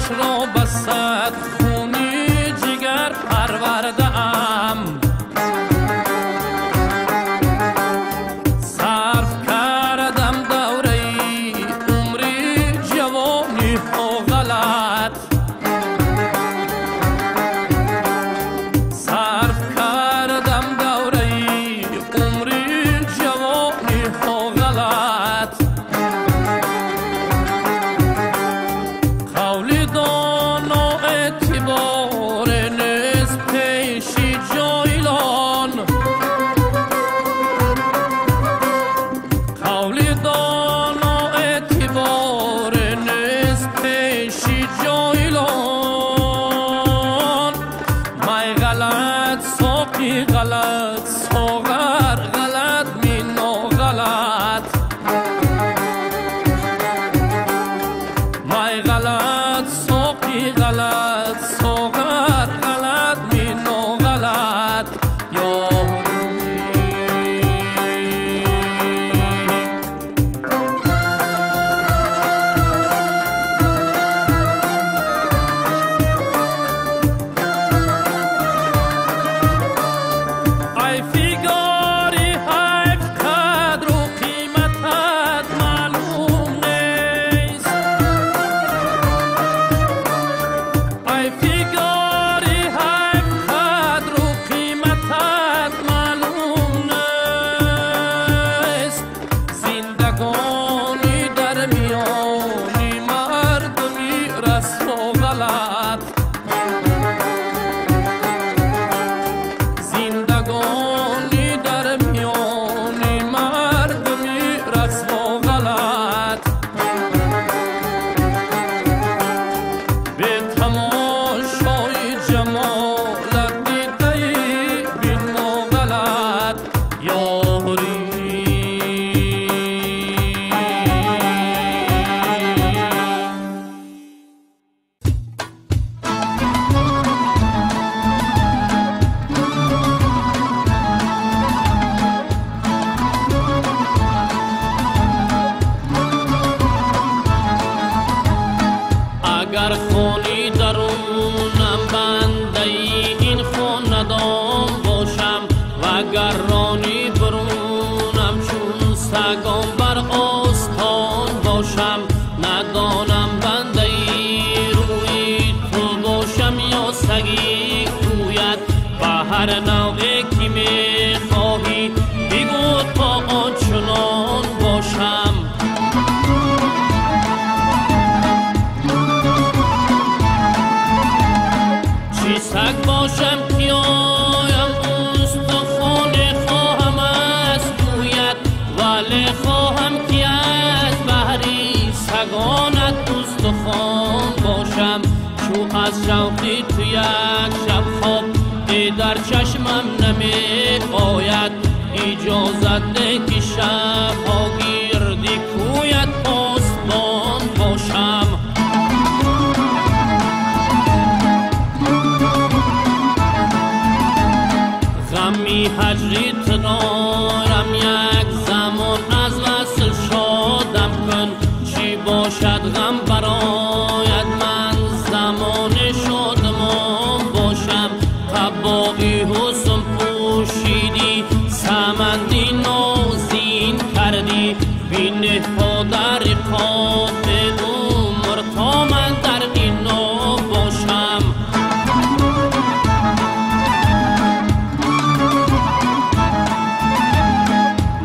را به صد خونی جگر پرورده ام. صرف کردم دوره عمری جوانی ها غلط. صرف کردم دوره عمری جوانی ها غلط. قول دانا اعتبار نیست پیشی جایلان. قول دانا اعتبار نیست پیشی جایلان. مای غلط ساقی غلط ساغر غلط مینا غلط. مای غلط ساقی غلط ساغر غلط مینا غلط. یا ای فیگاری حیف قدر و قیمتت معلوم نیست. ای فیگاری حیف قدر و قیمتت معلوم نیست. زندگانی در میانی مردمی رسم و غلط. زندگانی در میانی مردمی رسم و غلط. به تماشای جمالت دیده بین ما غلط. یاری اگر خونی درونم بنده این خاندان باشم و اگر رانی برونم چون سگان بر آستان باشم. ندانم بنده روی تو باشم یا سگی کویت. به هر نوعی که میخواهی بگو تا آنچنان باشم. چی سگ باشم که آیم استخوان خواهم از گوید. ولی خواهم که از بحری سگانت استخوان باشم. چو از شوقی تو یک شب خواب در چشمم نمی آید. اجازت ده که شبها گردی کویت پاسبان باشم. غمی هجریت دارم یک زمان از وصل شادم کن. چی باشد غم برایت من زمان شادمان باشم. قبایی حسن پوشیدی سمندی نازین کردی. بینه پا در رقاب عمر تا من در اینا باشم.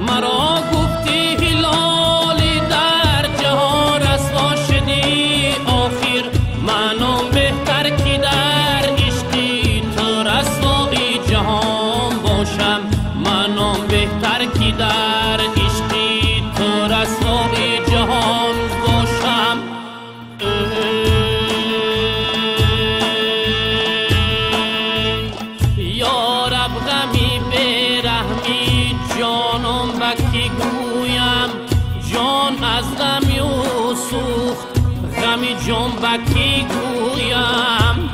مرا گفتی هلالی در جهان رسوا شدی آخر. منم بهتر که در عشقی تو رسوای جهان باشم. منم بهتر که در عشقی تو رسوای جهان باشم. یا رب غمی برحمی جانم بکی گویم. جان از غمی و سوخت غمی جان بکی گویم.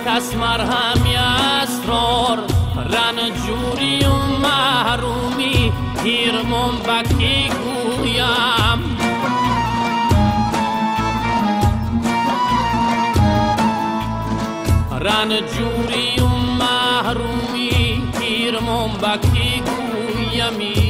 کس مرهمی اسرار رنجوری و پیر منبکی گویم رنجوری و محرومی پیر منبکی گویمی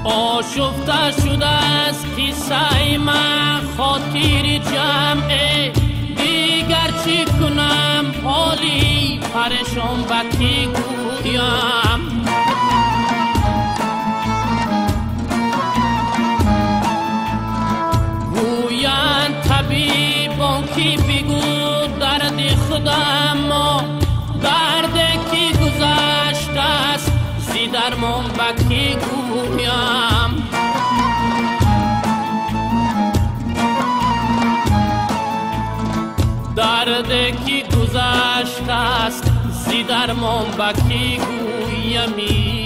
آشفته شده از قصه من خاطر جمعه دیگر چی کنم حالی پریشان بکی گویم گویند طبیبان کی بگو درد خودم درد کی گذشته است زی درمان بکی گویم درد کی گذشته است زی درمان بکی گویمی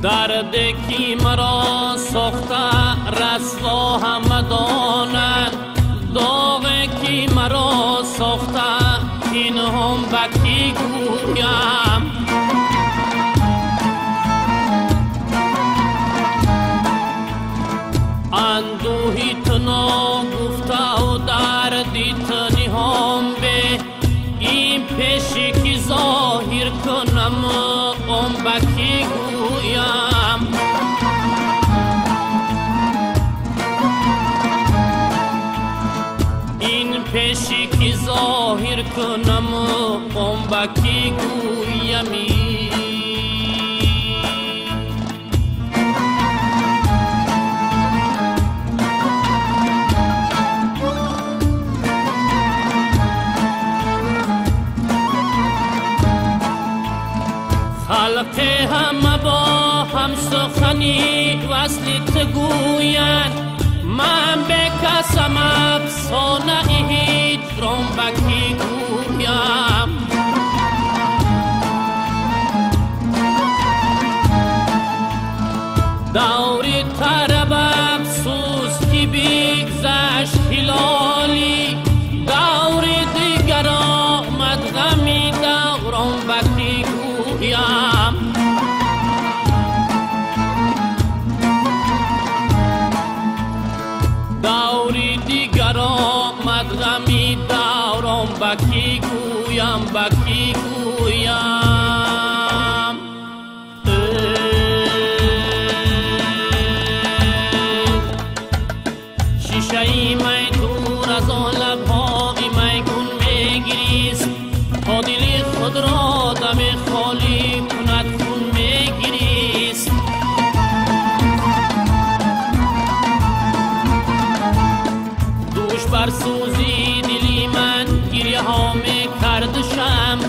درد کی مرا ساخته رسوا همه دانند داغ کی مرا ساخته این هم بکی گویم اندوهی تنا گفته و دردی تنی هم به این پیشی که ظاهر کنم ام بکی گویم این پیشی که ظاهر کنم ام بکی گویمی خلق همه با هم سخنی وصلیت گویند من به کسم افسانه هیچ رنبکی گویم دوری طرب افسوس کی بگذشت هلالی دوری دیگر آمد غمی دوران بکی گویم دوری دیگر آمد غمی دوران بکی گویم بکی گویم شیشه ای می دور از آن لبهای میگون میگریست تا دل خود را دم خالی کند خون میگریست دوش بر سوزی دلی من گریه ها میکرد شم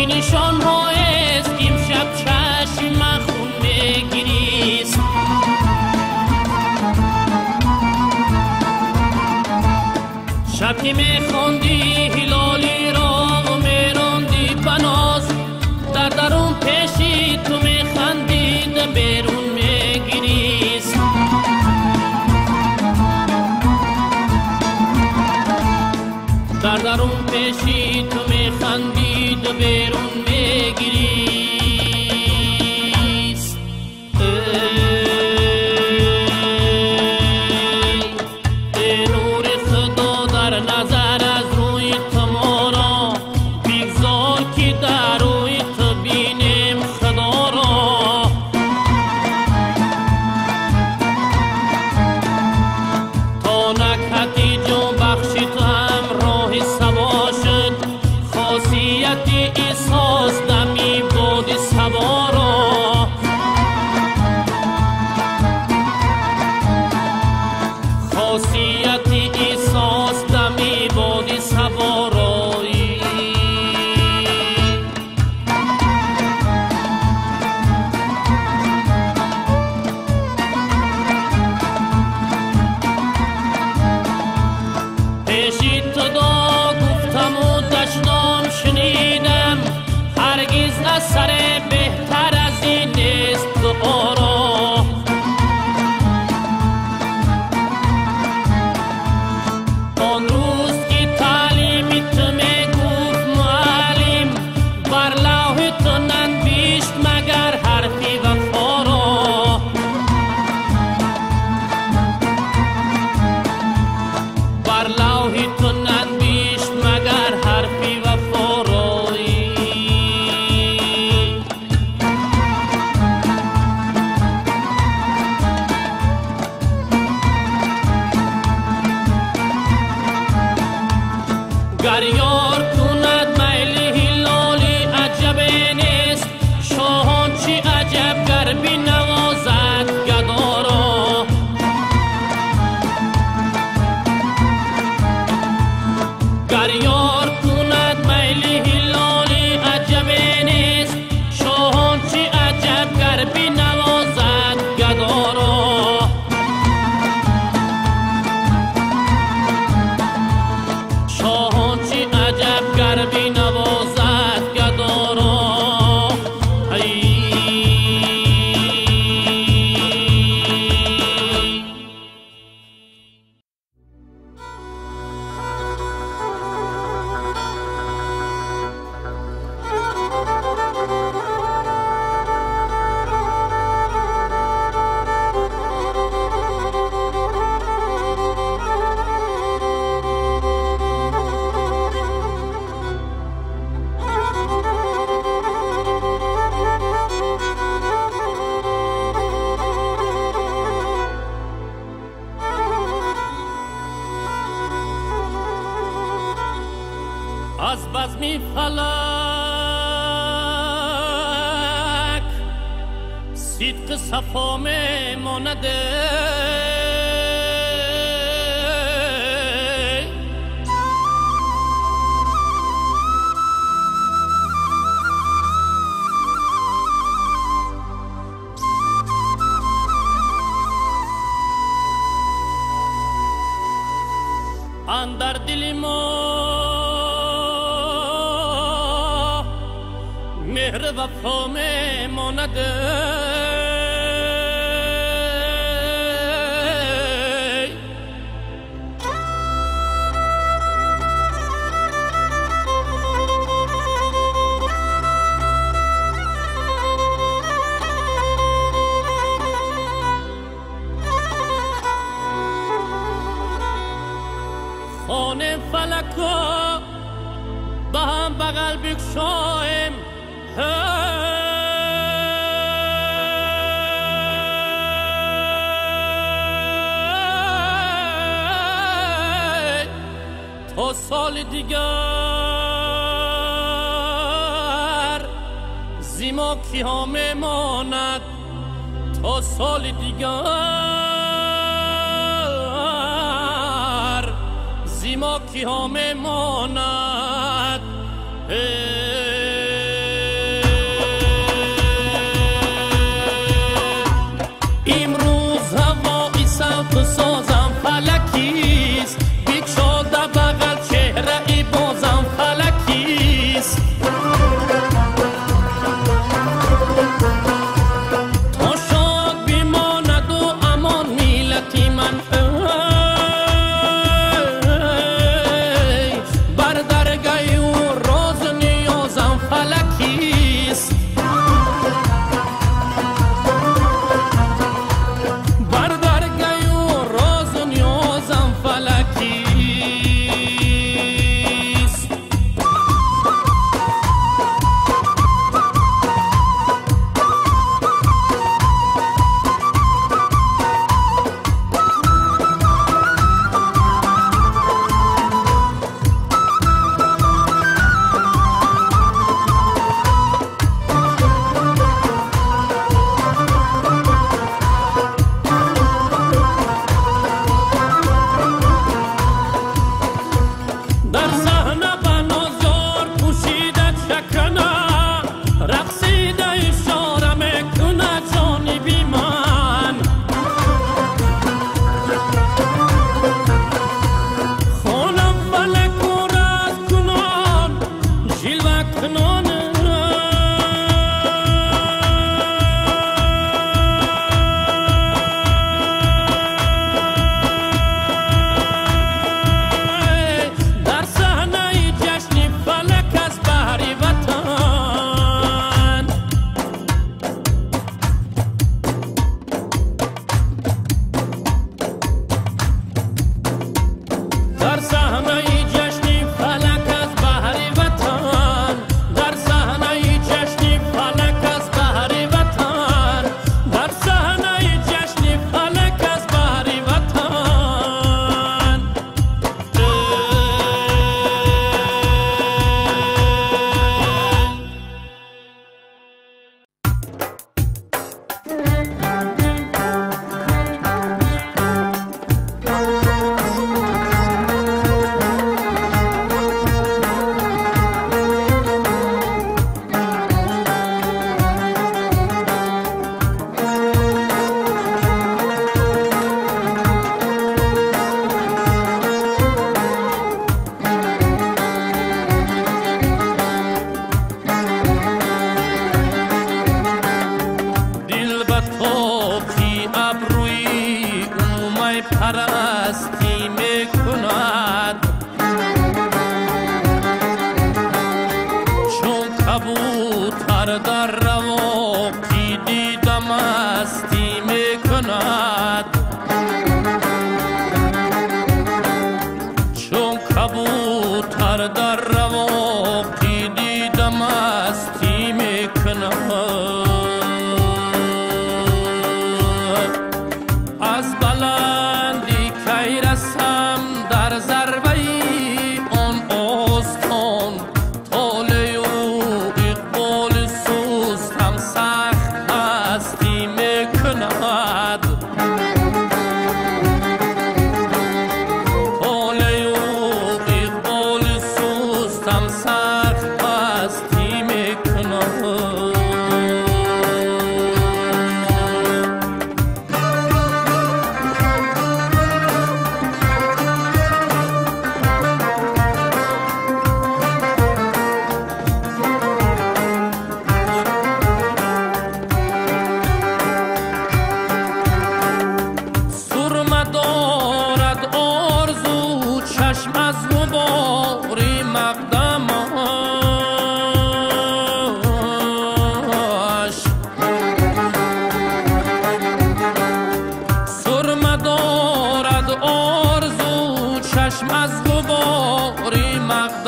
این نشان‌ها است که امشب چشم خون می‌گریست. شب که می‌خواندی هلالی را و می‌راندی بناز، در درون پیشی تو می‌خندید بیرون می‌گریست. در درون پیشی تو می‌خندید و بیرون می‌گریست. ای نور خدا در نظر از روی تو ما را بگذار که در روی تو بینیم خدا را. تا نکهتی جو بخشی تو هم راه سبا شد، خاصیت احساس دمی بود سبا را. خاصیت احساس دمی بود سبا را. پیشی تو دا گفتم و دشنام شنیدم، هرگز اثر بهتر از این نیست دعا را. آن روز که تعلیمی تو میگفت معلم، بر لوح تو ننوشت مگر حرفی وفا را. بر لوح تو ننوشت مگر حرفی وفا را. گر یار کند میل هلالی عجب نیست، شاهان چی عجب گر بنوازد گدا را. گر یار کند میل هلالی عجب نیست، شاهان چی عجب گر بنوازد گدا را. شاهان چی عجب گر بنوازد گدا را. از بزمی فلک صدق صفا میماند، اندر دل ما مهر وفا میماند. خانه فلکا با هم بغل بگشایم، تا سال دیگر زیما کیا میماند. تا سال دیگر زیما کیا میماند. کبوتر در رواقی دیدم مستی میکند، چون کبوتر در رواقی دیدم مستی میکند. از بلندی کی رسم در ضربه آن آستان، طالع و اقبال سوستم سخت هستی میکند. طالع و اقبال سوستم سخت هستی میکند. چشم از غباری مقدمش، سرمه دارد آرزو چشم از غباری مقدمش.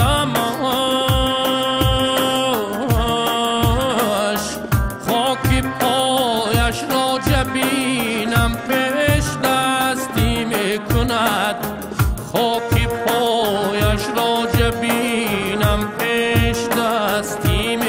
خاک پایش را جبینم پیش دستی میکند، خاک پایش را جبینم پیش دستی میکند.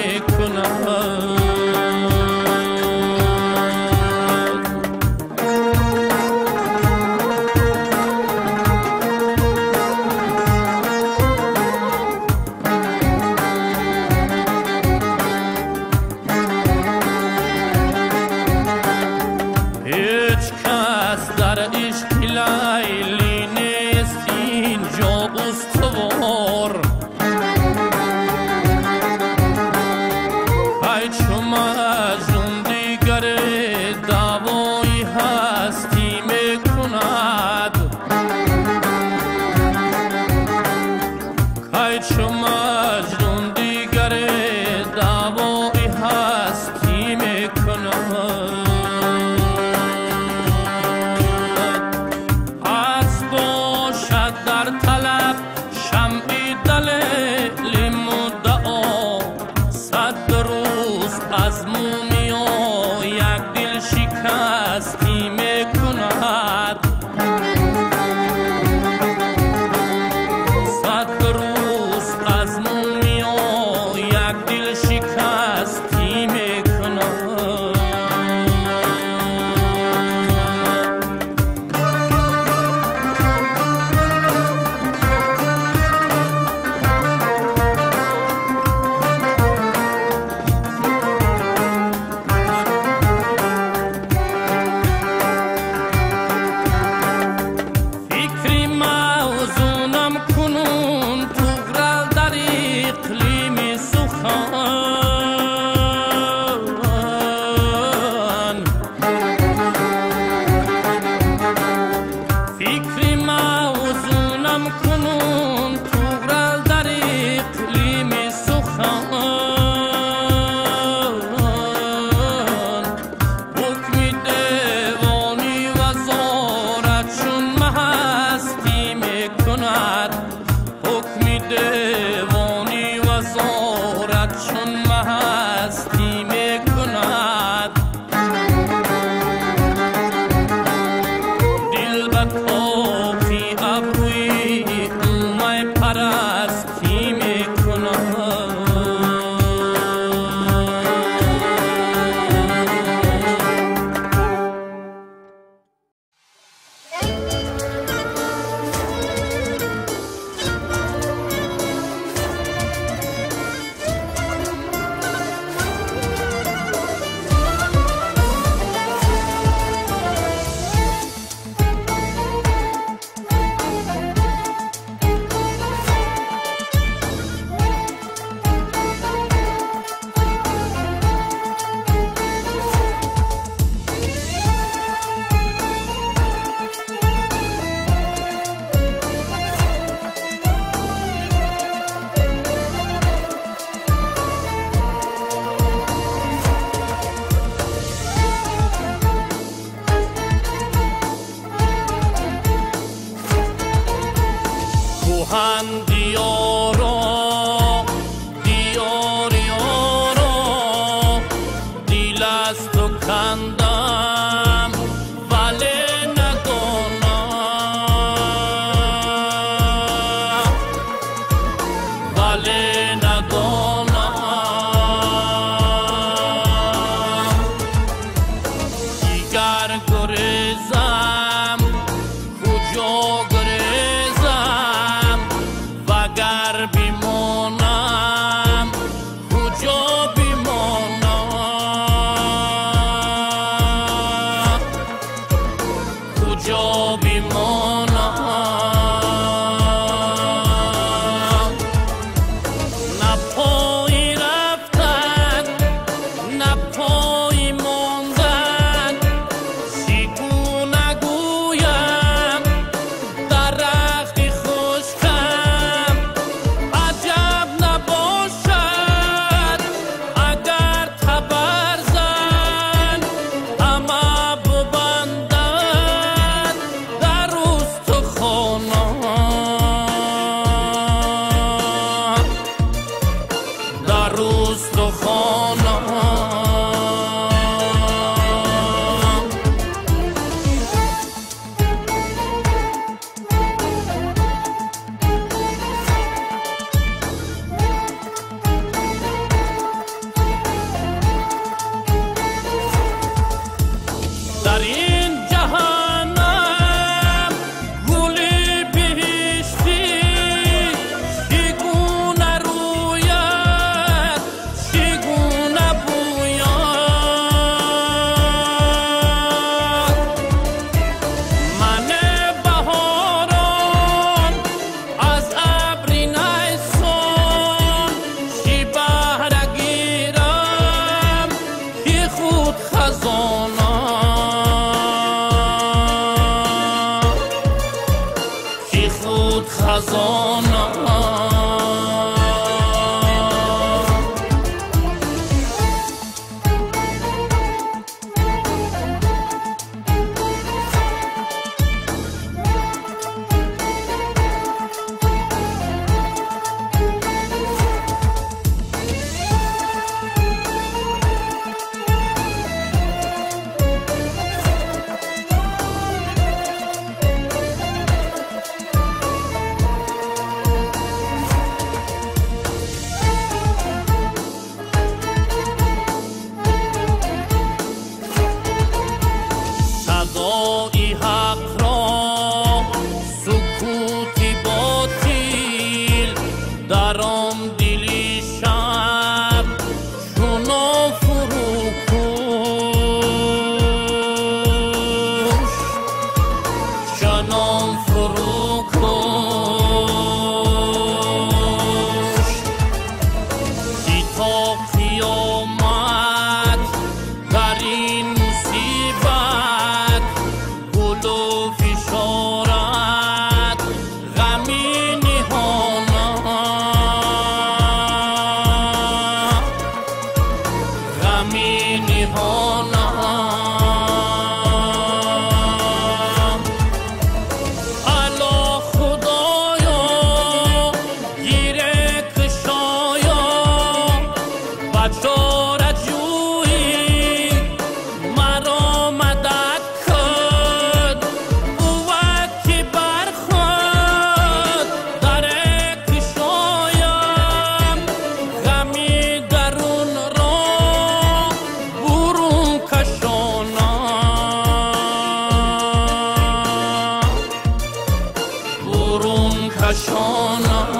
هیچ کس در عشق لیلی نیست اینجا استوار، ای چو مجنون دیگر دعوای هستی میکند، ای چو مجنون دیگر دعوای هستی میکند. در طلب شمعی دلیل مدعا، صد روز از مومیا یک دل شکستی میکند، صد روز از مومیا یک دل شکستی میکند. دیوانی و زارت چون مهستی میکند، دل به کافی ابروی می پرستی میکند. خندم ولی ندانم دیگر گریزم کجا گریزم وگر بیمانم کجا بیمانم کجا بیمانم نه پایی رفتن نه پایی ماندن چگونه گویم درختی خشکم عجب نباشد اگر تبرزن همه ببندن در استخوانم در استخوانم در این جهانم گلی بهشتی چگونه روید چگونه بوید من بهاران از ابر نیسان چی بهره گیرم که خود خزانم که خود خزانم صدای حق را سکوتی باطل در آن دلی شب چنان فرو کش چنان فرو کش که تا قیامت در این مصیبت گل و فشارت غمی نهانم غمی نهانم الا خدایا گیره کشایا بچاره جویی مرا مدد کن بود که برخود در کشایم غمی درون را برون کشانم برون کشانم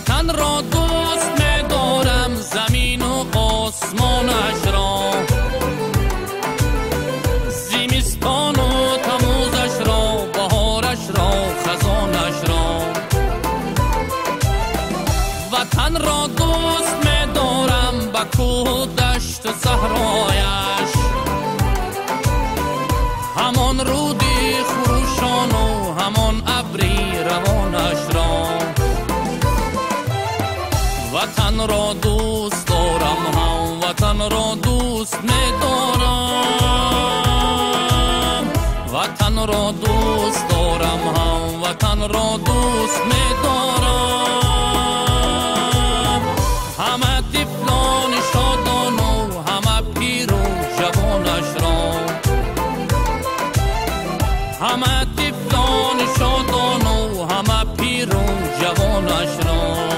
وطن را دوست می‌دارم، زمین و آسمانش را، زمستان و تموزش را، بهارش را، خزانش را. وطن را دوست می‌دارم، با کوه و دشت و صحرایش، همان رودی خروشان و همان ابری روانش را. وطن را دوست دارم، هم وطن را دوست می‌دارم، وطن را دوست دارم، هم وطن را دوست می‌دارم. همه طفلان شادان و همه پیر و جوانش را، همه طفلان شادان و همه پیر و جوانش را.